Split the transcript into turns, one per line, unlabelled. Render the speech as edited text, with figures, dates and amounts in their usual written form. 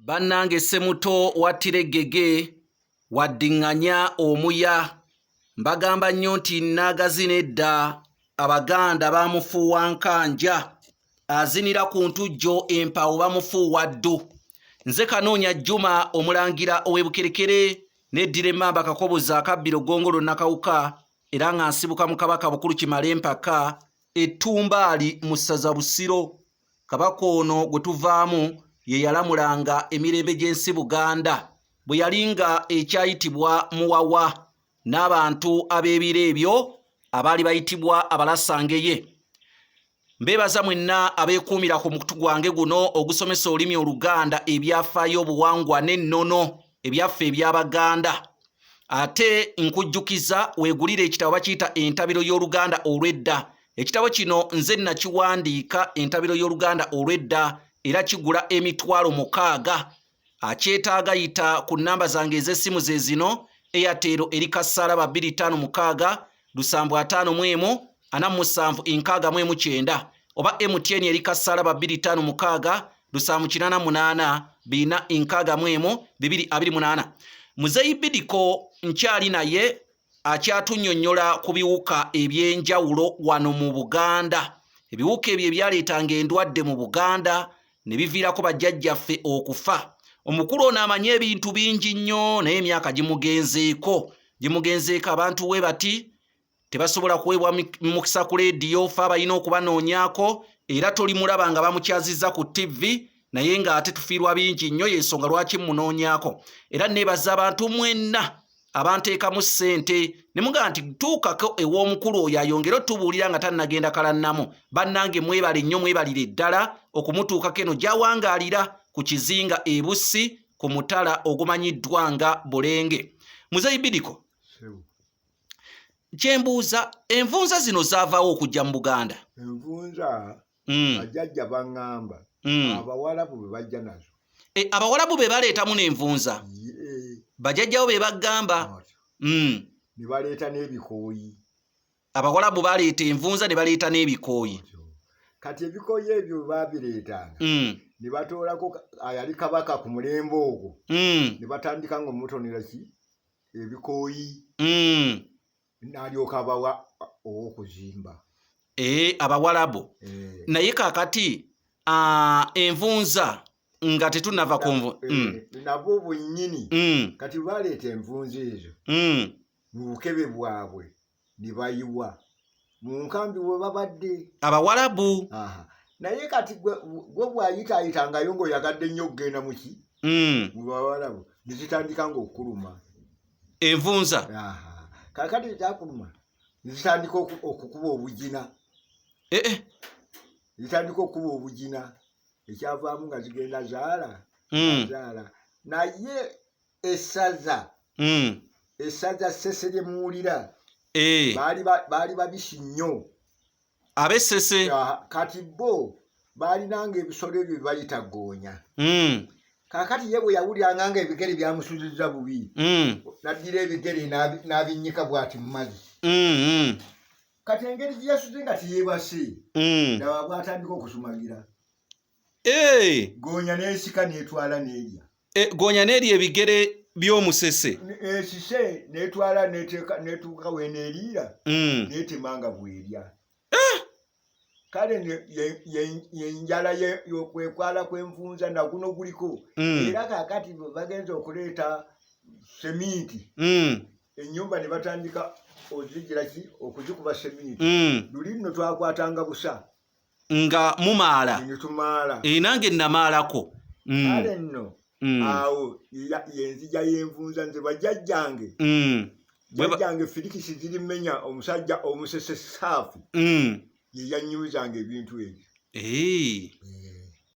Bannange Ssemuto wattira Gege waddiŋŋanya omuya. Mbagamba nnyo nti nnaagazina edda Abaganda baamufuuwa Nkanja, azinira ku ntujjo empawu bamufuuwa Ddu. Nze Kanoonya Juma omulangira ow'Ebukerekere n'eddira emmamba Kakobozi akabbiro Ggongolo Nakawuka era nga nsibuka mu Kabaka Bukulu Kimale Mpaka Ettumbaali mu ssaza Busiro. Kabaka ono gwe tuvaamu ye yalamulanga emirembe gy'ensi Buganda bwe yalinga ekyayitibwa Muwawa n'abantu ab'ebiro ebyo abaali bayitibwa Abalasangeye. Mbeebaza mwenna abeekuumira ku mukutu gwange guno ogusomesa olulimi Oluganda ebyafaayo obuwangwa n'ennono ebyaffe eby'Abaganda. Ate nkujjukiza weegulire ekitabo bakiyita Entabiro y'Oluganda olw'edda. Ekitabo kino nze nakiwandiika Entabiro y'Oluganda olw'edda era kigula $60,000. Akyetaaga yita ku nnamba zange ez'essimu ze zino: Airtel eri Kasaraba 256 751 47 oba MTN eri Kasaraba 256 788 461 228. Muzeyi Bidiko nkyali naye akyatunnyonnyola ku biwuka eby'enjawulo wano mu Buganda. Ebiwuka ebyo ebyaleetanga endwadde mu Buganda ne biviirako bajjajjaffe okufa. Omukulu ono amanyi ebintu bingi nnyo naye emyaka gimugenzeeko abantu we bati tebasobola kuweebwa mukisa ku leediyo, fe abalina okubanoonyaako era tolimulaba nga bamukyazizza ku TV naye ng'ate tufiirwa bingi nnyo, y'ensonga lwaki mmunoonyaako. Era neebaza abantu mwenna abanteekamu ssente ne mugamba nti tuukako ew'omukulu oyo ayongere otubuulira nga tannagenda kalannamu. Bannange mwebale nnyo, mwebalire ddala okumutuukako eno gy'awangaalira ku kizinga e Bussi ku mutala ogumanyiddwa nga Bulenge. Muzeyi Bidiko, kyembuuza, envunza zino zaavaawo okujja mu Buganda?
Envunza bajjajja baŋŋamba Abawarabu be bajja nazo.
Abawarabu be baleetamu n'envunza, bajjajjawo be bagamba.
Ne baleeta n'ebikooyi.
Abawarabu baleeta envunza ne baleeta n'ebikooyi.
Kati ebikooyi ebyo baabireetanga ne batoolako ayali kabaka ku mulembe ogwo ne batandika ng'omutonera ki ebikooyi n'alyoka abawa ow'okuzimba.
Abawarabu. Naye kaakati envunza nga tetunnava ku
nabo bwennyini kati baleeta envunza ezo mu bukebe bwabwe ne bayiwa mu nkambi we babadde
Abawarabu.
Naye kati gwe bw'ayitayitangayo ng'oyagadde nnyo okugenda mu ki mu Bawarabu ne zitandika ng'okuluma
envunza.
Kaakati ekyakuluma ne zitandika okukuba obugina. Zitandika okukuba obugina ekyavaamu nga zigenda zaala. Naye essaza Ssese lye muwulira baali babisi nnyo
ab'Essese.
Kati bo baalinanga ebisolo ebyo bye bayita goonya. Kaakati ye bwe yawuliranga nga ebigere byamusuzizza bubi n'addira ebigere n'abinnyika bw'ati mu mazzi. Kati engeri gye yasuze nga teyeebase ndaba bw'atandika okusumagira. Goonya n'esika n'etwala n'erya.
Goonya n'erya ebigere by'omusese.
Esise n'etwala n'etuuka w'eneeriira n'etemanga bw'erya. Kale yenjala y'okwekwala kw'envunza na guno guliko. Era kaakati bagenza okuleeta seminti ennyumba ne batandika ozigira ki okuzikuba seminti. Luli nno twakwatanga busa
nga mumaala
ne tumaala.
Nange nnamaalako.
Kale nno awo yenzija y'envunza nze bajjajjange jjajjange Firikisi Zirimenya omusajja omusese saafu ye yannyumizanga ebintu ebyo.